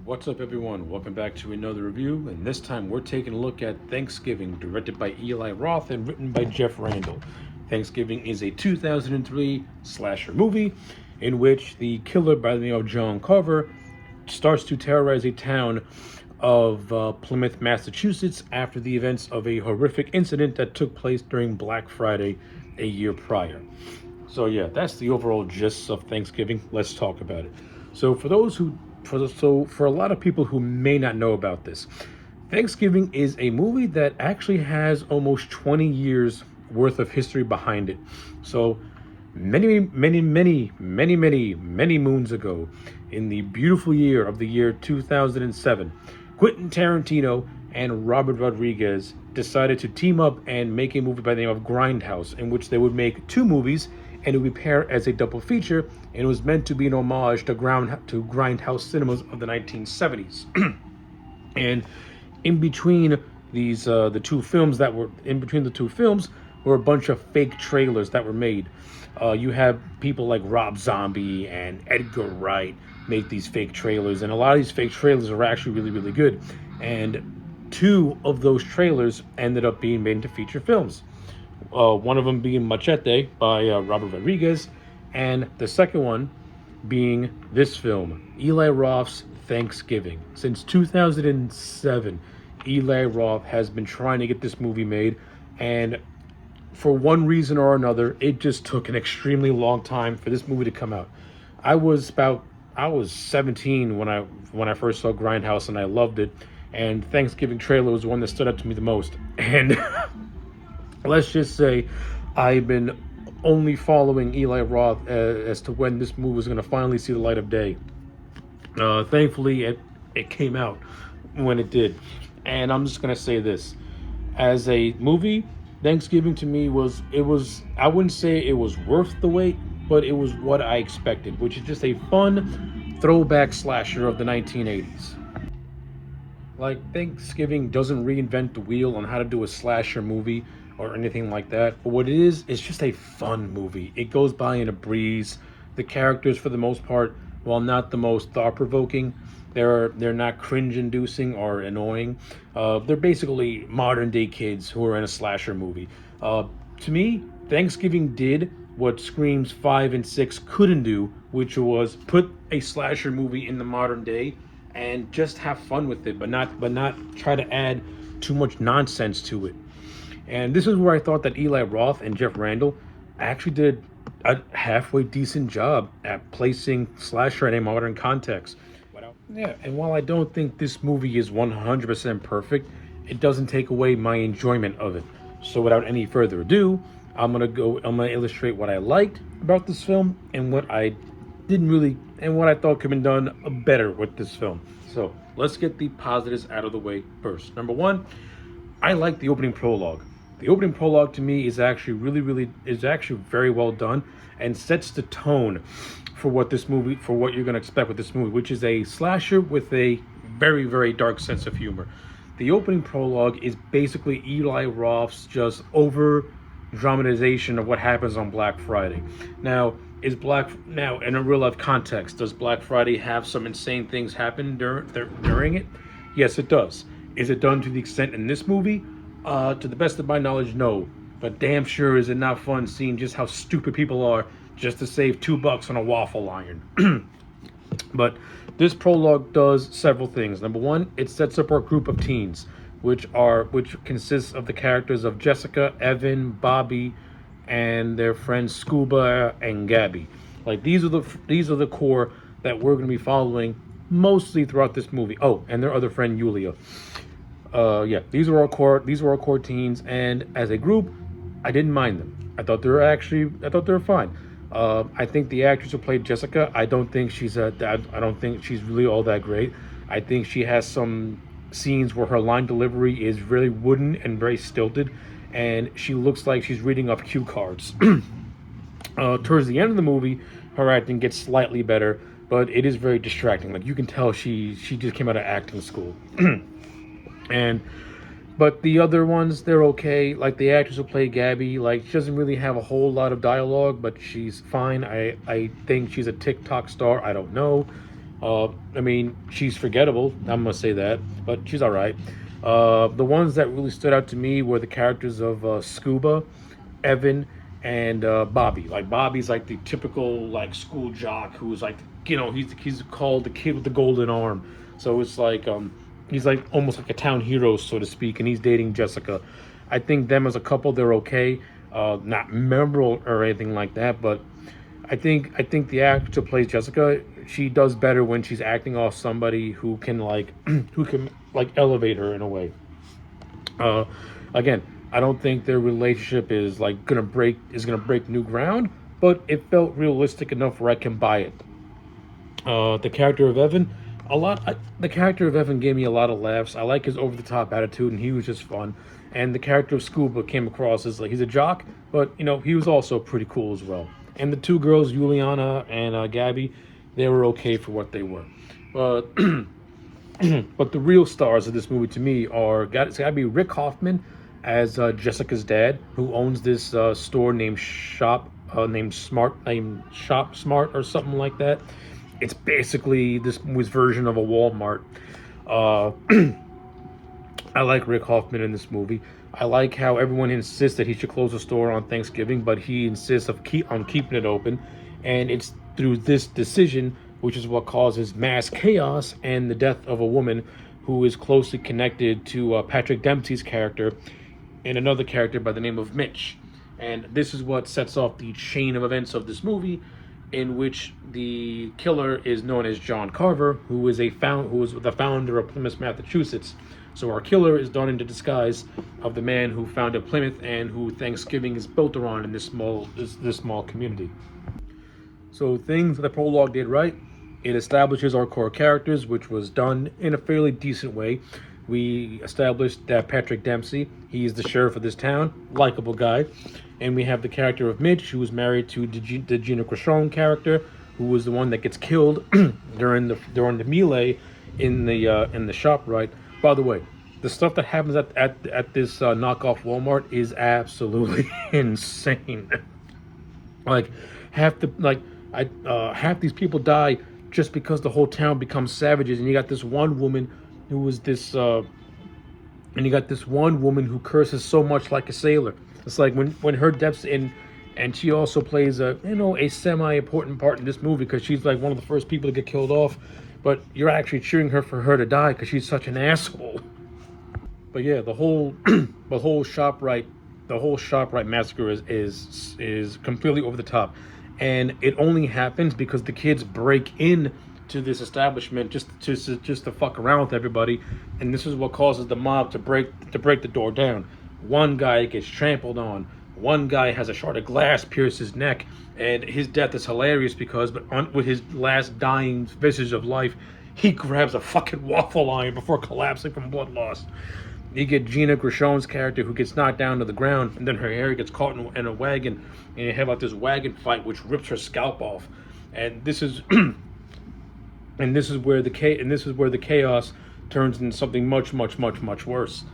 What's up, everyone? Welcome back to another review, and this time we're taking a look at Thanksgiving, directed by Eli Roth and written by Jeff Randall. Thanksgiving is a 2003 slasher movie in which the killer by the name of John Carver starts to terrorize a town of Plymouth, Massachusetts after the events of a horrific incident that took place during Black Friday a year prior. So yeah, that's the overall gist of Thanksgiving. Let's talk about it. So for a lot of people who may not know about this, Thanksgiving is a movie that actually has almost 20 years worth of history behind it. So many moons ago, in the beautiful year of the year 2007, Quentin Tarantino and Robert Rodriguez decided to team up and make a movie by the name of Grindhouse, in which they would make two movies and it would be paired as a double feature, and it was meant to be an homage to Grindhouse cinemas of the 1970s. And in between the two films were a bunch of fake trailers that were made. You have people like Rob Zombie and Edgar Wright make these fake trailers, and a lot of these fake trailers are actually really good. And two of those trailers ended up being made into feature films. One of them being Machete by Robert Rodriguez, and the second one being this film, Eli Roth's Thanksgiving. Since 2007, Eli Roth has been trying to get this movie made, and for one reason or another, it just took an extremely long time for this movie to come out. I was 17 when I first saw Grindhouse, and I loved it. And Thanksgiving trailer was the one that stood out to me the most. And let's just say I've been only following Eli Roth as to when this movie was going to finally see the light of day. Thankfully, it came out when it did. And I'm just going to say this. As a movie, Thanksgiving to me I wouldn't say it was worth the wait, but it was what I expected, which is just a fun throwback slasher of the 1980s. Like, Thanksgiving doesn't reinvent the wheel on how to do a slasher movie or anything like that. But what it is, it's just a fun movie. It goes by in a breeze. The characters, for the most part, while not the most thought-provoking, they're not cringe-inducing or annoying. They're basically modern-day kids who are in a slasher movie. To me, Thanksgiving did what Screams 5 and 6 couldn't do, which was put a slasher movie in the modern day and just have fun with it, but not try to add too much nonsense to it. And this is where I thought that Eli Roth and Jeff Randall actually did a halfway decent job at placing slasher in a modern context. Yeah, and while I don't think this movie is 100% perfect, it doesn't take away my enjoyment of it. So without any further ado, I'm gonna illustrate what I liked about this film and what I didn't really, and what I thought could have been done better with this film. So let's get the positives out of the way first. Number one, I like the opening prologue. The opening prologue to me is actually is actually very well done and sets the tone for what you're going to expect with this movie, which is a slasher with a very dark sense of humor. The opening prologue is basically Eli Roth's just over dramatization of what happens on Black Friday. Now, in a real life context, does Black Friday have some insane things happen during it? Yes, it does. Is it done to the extent in this movie? To the best of my knowledge, no. But damn sure is it not fun seeing just how stupid people are just to save $2 on a waffle iron. But this prologue does several things. Number one, it sets up our group of teens, which consists of the characters of Jessica, Evan, Bobby, and their friends Scuba and Gabby. Like, these are the core that we're going to be following mostly throughout this movie. Oh, and their other friend Yulia. Yeah, these are our core teens, and as a group, I didn't mind them. I thought they were fine. I think the actress who played Jessica, I don't think she's really all that great. I think she has some scenes where her line delivery is really wooden and very stilted, and she looks like she's reading off cue cards. Towards the end of the movie, her acting gets slightly better, but it is very distracting. Like, you can tell she just came out of acting school. But the other ones, they're okay. Like, the actress who played Gabby, like, she doesn't really have a whole lot of dialogue, but she's fine. I think she's a TikTok star. I don't know. I mean, she's forgettable. I'm gonna say that, but she's all right. The ones that really stood out to me were the characters of Scuba, Evan, and Bobby. Like Bobby's like the typical like school jock who's like, he's called the kid with the golden arm. So it's like he's like almost like a town hero, so to speak, and he's dating Jessica. I think them as a couple, they're okay. Not memorable or anything like that, but I think the actor who plays Jessica, she does better when she's acting off somebody who can like who can like elevate her in a way. Uh, Again, I don't think their relationship is gonna break new ground, but it felt realistic enough where I can buy it. The character of Evan, the character of Evan gave me a lot of laughs. I like his over the top attitude, and he was just fun. And the character of Scuba came across as like he's a jock, but he was also pretty cool as well. And the two girls, Juliana and Gabby, they were okay for what they were. But but the real stars of this movie to me it's got to be Rick Hoffman as Jessica's dad, who owns this store named Shop Smart or something like that. It's basically this movie's version of a Walmart. Uh, I like Rick Hoffman in this movie. I like how everyone insists that he should close the store on Thanksgiving, but he insists on keeping it open, and it's through this decision which is what causes mass chaos and the death of a woman who is closely connected to Patrick Dempsey's character and another character by the name of Mitch. And this is what sets off the chain of events of this movie, in which the killer is known as John Carver, who was the founder of Plymouth, Massachusetts. So our killer is done in the disguise of the man who founded Plymouth and who Thanksgiving is built around in this small community. So things that the prologue did right, it establishes our core characters, which was done in a fairly decent way. We established that Patrick Dempsey, he's the sheriff of this town, likable guy. And we have the character of Mitch, who was married to the Gina Gershon character, who was the one that gets killed during the melee in the shop. Right. By the way, the stuff that happens at this knockoff Walmart is absolutely insane. Like half these people die just because the whole town becomes savages, and you got this one woman who curses so much like a sailor. It's like when her death's in, and she also plays a semi-important part in this movie because she's like one of the first people to get killed off, but you're actually cheering for her to die because she's such an asshole. But yeah, the whole ShopRite massacre is completely over the top, and it only happens because the kids break in to this establishment just to fuck around with everybody, and this is what causes the mob to break the door down. One guy gets trampled on. One guy has a shard of glass pierce his neck, and his death is hilarious because, with his last dying visage of life, he grabs a fucking waffle iron before collapsing from blood loss. You get Gina Gershon's character who gets knocked down to the ground, and then her hair gets caught in a wagon, and you have like this wagon fight which rips her scalp off. And this is where the chaos turns into something much, much, much, much worse.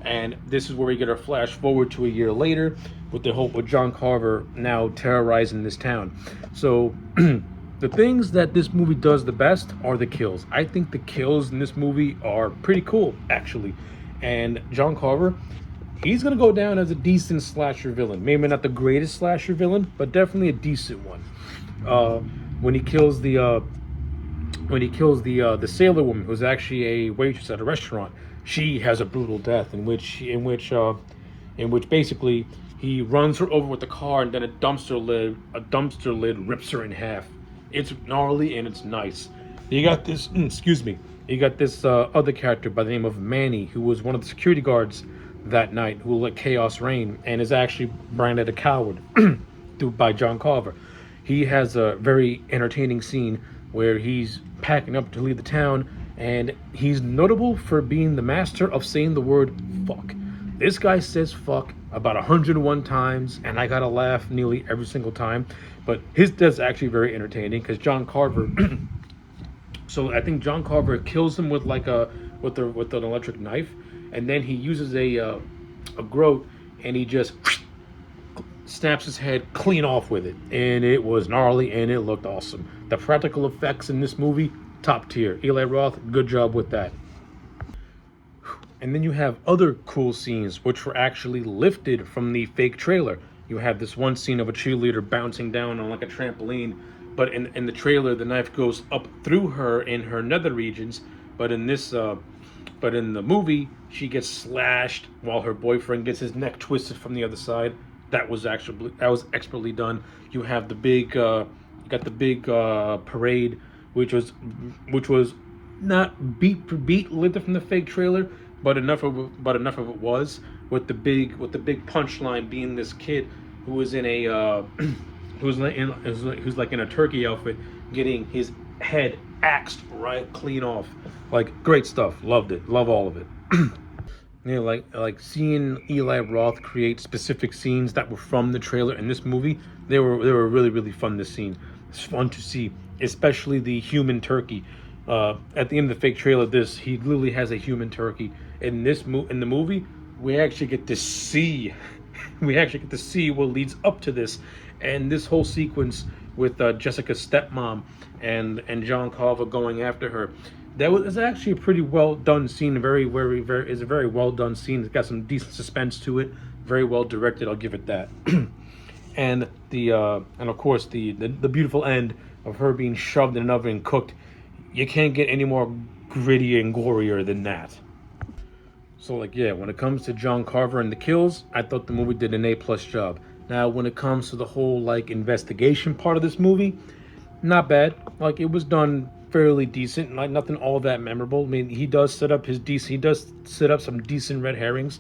And this is where we get our flash forward to a year later with the hope of John Carver now terrorizing this town. So the things that this movie does the best are the kills. I think the kills in this movie are pretty cool, actually. And John Carver, he's going to go down as a decent slasher villain. Maybe not the greatest slasher villain, but definitely a decent one. When he kills the sailor woman, who's actually a waitress at a restaurant, she has a brutal death in which basically he runs her over with the car, and then a dumpster lid rips her in half. It's gnarly and it's nice. You got this other character by the name of Manny, who was one of the security guards that night, who let chaos reign and is actually branded a coward by John Carver. He has a very entertaining scene where he's packing up to leave the town, and he's notable for being the master of saying the word fuck. This guy says fuck about 101 times, and I gotta laugh nearly every single time. But his death's actually very entertaining because John Carver. So I think John Carver kills him with an electric knife, and then he uses a groat, and he just snaps his head clean off with it, and it was gnarly and it looked awesome. The practical effects in this movie, top tier. Eli Roth, good job with that. And then you have other cool scenes which were actually lifted from the fake trailer. You have this one scene of a cheerleader bouncing down on like a trampoline, but in the trailer the knife goes up through her in her nether regions. But in this, but in the movie, she gets slashed while her boyfriend gets his neck twisted from the other side. That was expertly done. You have the big, you got the big parade, which was not beat for beat lifted from the fake trailer, but enough of it was with the big punchline being this kid who was in a who's like in a turkey outfit getting his head axed right clean off. Like, great stuff. Loved it. Love all of it. Yeah, like seeing Eli Roth create specific scenes that were from the trailer in this movie. They were really really fun to see. It's fun to see, especially the human turkey. At the end of the fake trailer, he literally has a human turkey. In the movie, we actually get to see what leads up to this, and this whole sequence with Jessica's stepmom and John Carver going after her. That was actually a pretty well done scene. Is a very well done scene. It's got some decent suspense to it. Very well directed. I'll give it that. And of course the beautiful end of her being shoved in an oven and cooked. You can't get any more gritty and gorier than that. So when it comes to John Carver and the kills, I thought the movie did an A+ job. Now, when it comes to the whole investigation part of this movie, not bad. It was done fairly decent, nothing all that memorable. I mean, he does set up some decent red herrings.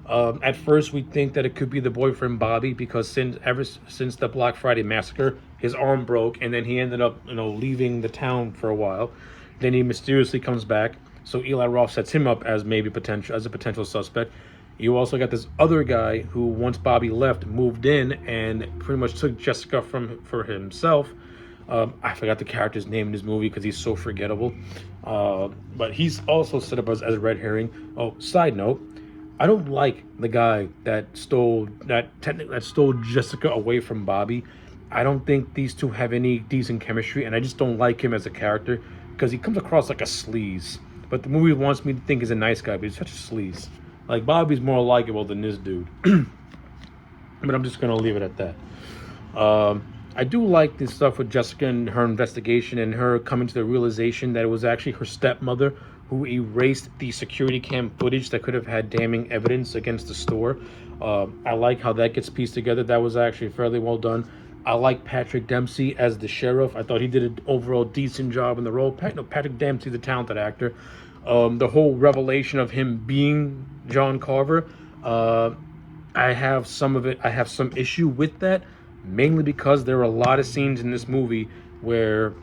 At first, we think that it could be the boyfriend Bobby, because ever since the Black Friday massacre, his arm broke, and then he ended up leaving the town for a while. Then he mysteriously comes back. So Eli Roth sets him up as a potential suspect. You also got this other guy who, once Bobby left, moved in and pretty much took Jessica for himself. I forgot the character's name in this movie because he's so forgettable. But he's also set up as a red herring. Oh, side note, I don't like the guy that stole Jessica away from Bobby. I don't think these two have any decent chemistry, and I just don't like him as a character because he comes across like a sleaze. But the movie wants me to think he's a nice guy, but he's such a sleaze. Bobby's more likable than this dude. But I'm just gonna leave it at that. I do like this stuff with Jessica and her investigation and her coming to the realization that it was actually her stepmother who erased the security cam footage that could have had damning evidence against the store. I like how that gets pieced together. That was actually fairly well done. I like Patrick Dempsey as the sheriff. I thought he did an overall decent job in the role. Patrick Dempsey's a talented actor. The whole revelation of him being John Carver, I have some issue with that, mainly because there are a lot of scenes in this movie where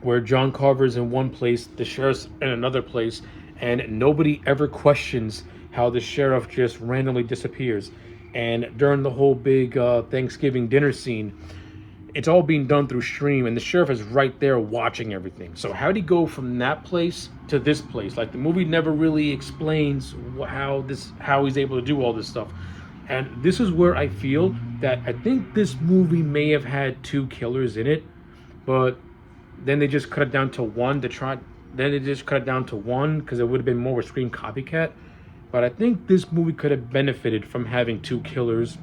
where John Carver's in one place, the sheriff's in another place, and nobody ever questions how the sheriff just randomly disappears. And during the whole big Thanksgiving dinner scene, it's all being done through stream, and the sheriff is right there watching everything. So how'd he go from that place to this place? The movie never really explains how he's able to do all this stuff. And this is where I feel that I think this movie may have had 2 killers in it, but then they just cut it down to one because it would have been more of a Scream copycat. But I think this movie could have benefited from having 2 killers,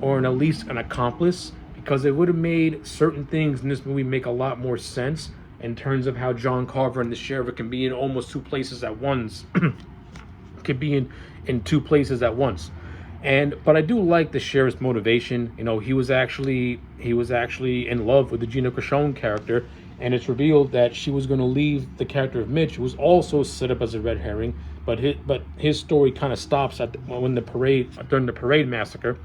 or at least an accomplice, because it would have made certain things in this movie make a lot more sense in terms of how John Carver and the sheriff can be in almost 2 places at once. Could be in 2 places at once. But I do like the sheriff's motivation. He was actually in love with the Gina Gershon character, and it's revealed that she was going to leave the character of Mitch, who was also set up as a red herring. But his story kind of stops during the parade massacre.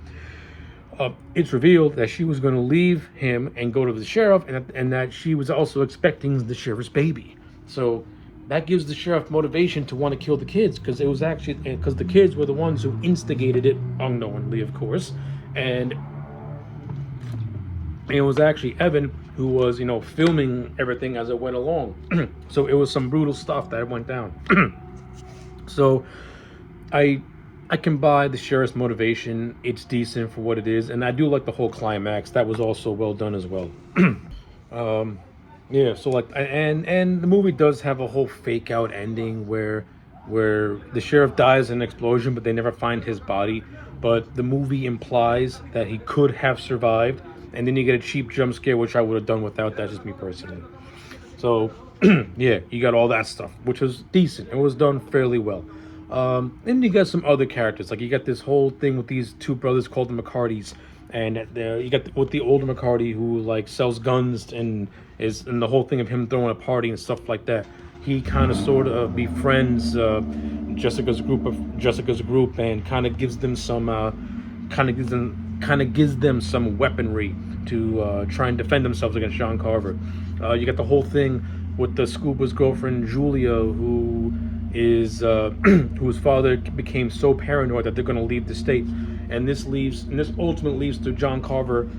It's revealed that she was going to leave him and go to the sheriff, and that she was also expecting the sheriff's baby. So that gives the sheriff motivation to want to kill the kids, because the kids were the ones who instigated it, unknowingly, of course, and it was actually Evan who was, filming everything as it went along. So it was some brutal stuff that went down. So I can buy the sheriff's motivation. It's decent for what it is, and I do like the whole climax. That was also well done as well. Yeah, so like, and the movie does have a whole fake out ending where the sheriff dies in an explosion, but they never find his body. But the movie implies that he could have survived, and then you get a cheap jump scare, which I would have done without. That's just me personally. So, yeah, you got all that stuff, which was decent. It was done fairly well. And you got some other characters, like you got this whole thing with these two brothers called the McCartys, and you got with the older McCarty who like sells guns and and the whole thing of him throwing a party and stuff like that. He kind of sort of befriends Jessica's group and kind of gives them some kind of gives them some weaponry to try and defend themselves against John Carver. You got the whole thing with the scuba's girlfriend Julia, who is whose father became so paranoid that they're going to leave the state, and this ultimately leads to John Carver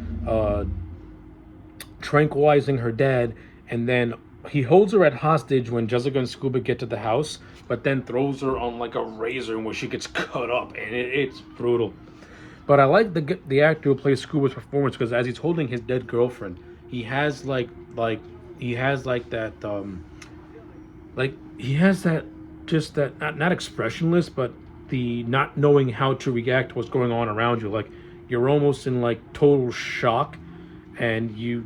tranquilizing her dad, and then he holds her at hostage when Jessica and Scuba get to the house, but then throws her on like a razor where she gets cut up, and it's brutal. But I like the actor who plays Scuba's performance because as he's holding his dead girlfriend, he has he has like that he has that just that not expressionless, but the not knowing how to react to what's going on around you. Like you're almost in like total shock, and you're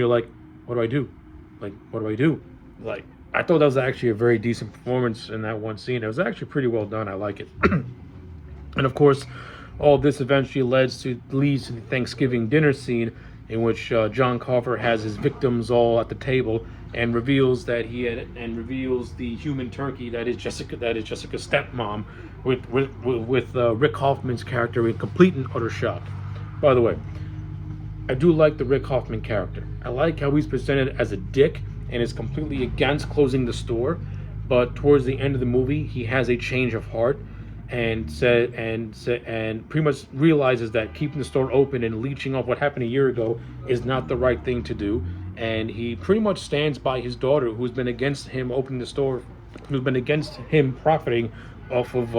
like, what do I do? Like what do I do? Like I thought that was actually a very decent performance in that one scene. It was actually pretty well done. I like it. And of course, all this eventually leads to the Thanksgiving dinner scene in which John Carver has his victims all at the table and reveals the human turkey that is Jessica's stepmom with Rick Hoffman's character in complete and utter shock. By the way, I do like the Rick Hoffman character. I like how he's presented as a dick and is completely against closing the store, but towards the end of the movie, he has a change of heart and pretty much realizes that keeping the store open and leeching off what happened a year ago is not the right thing to do. And he pretty much stands by his daughter, who's been against him opening the store, who's been against him profiting off of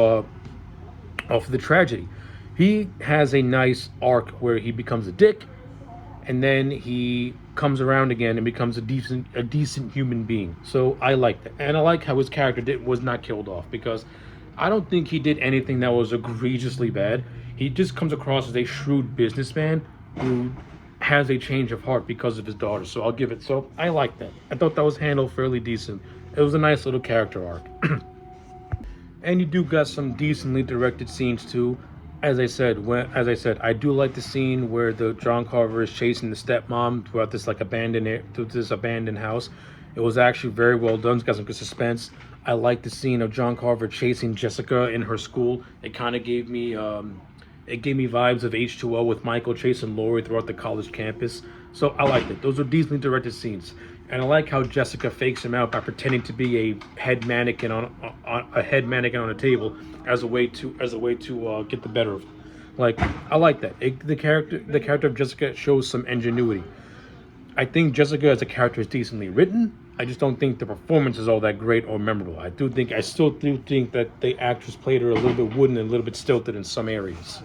the tragedy. He has a nice arc where he becomes a dick, and then he comes around again and becomes a decent human being. So I like that, and I like how his character was not killed off because I don't think he did anything that was egregiously bad. He just comes across as a shrewd businessman who has a change of heart because of his daughter. So I'll give it. So I like that. I thought that was handled fairly decent. It was a nice little character arc. And you do got some decently directed scenes too. As I said, I do like the scene where the John Carver is chasing the stepmom throughout this like abandoned house. It was actually very well done. It's got some good suspense. I like the scene of John Carver chasing Jessica in her school. It kind of gave me vibes of H2O with Michael chasing Lori throughout the college campus. So I liked it. Those are decently directed scenes. And I like how Jessica fakes him out by pretending to be a head mannequin on a table as a way to get the better of him. Like I like that. The character of Jessica shows some ingenuity. I think Jessica as a character is decently written. I just don't think the performance is all that great or memorable. I still do think that the actress played her a little bit wooden and a little bit stilted in some areas.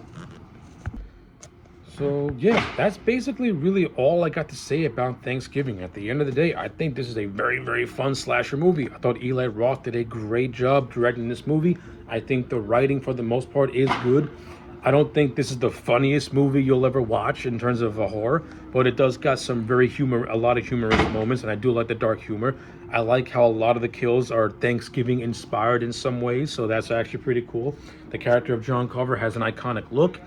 So yeah, that's basically really all I got to say about Thanksgiving. At the end of the day, I think this is a very, very fun slasher movie. I thought Eli Roth did a great job directing this movie. I think the writing for the most part is good. I don't think this is the funniest movie you'll ever watch in terms of a horror, but it does got a lot of humorous moments, and I do like the dark humor. I like how a lot of the kills are Thanksgiving inspired in some ways, so that's actually pretty cool. The character of John Carver has an iconic look.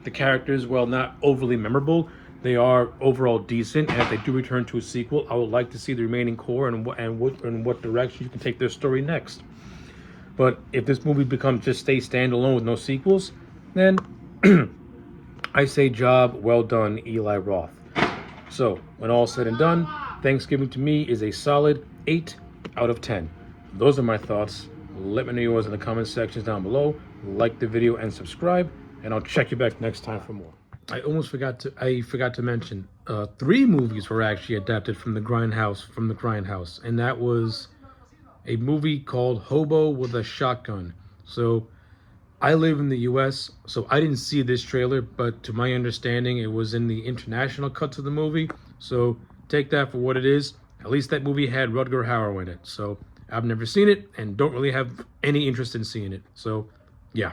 The characters, while not overly memorable, they are overall decent, and if they do return to a sequel, I would like to see the remaining core and what direction you can take their story next. But if this movie stays standalone with no sequels, then I say job well done, Eli Roth. So, when all said and done, Thanksgiving to me is a solid 8 out of 10. Those are my thoughts. Let me know yours in the comment sections down below. Like the video and subscribe, and I'll check you back next time for more. I forgot to mention 3 movies were actually adapted from the Grindhouse, and that was a movie called Hobo with a Shotgun. So I live in the US, so I didn't see this trailer, but to my understanding, it was in the international cuts of the movie. So take that for what it is. At least that movie had Rutger Hauer in it. So I've never seen it and don't really have any interest in seeing it. So yeah.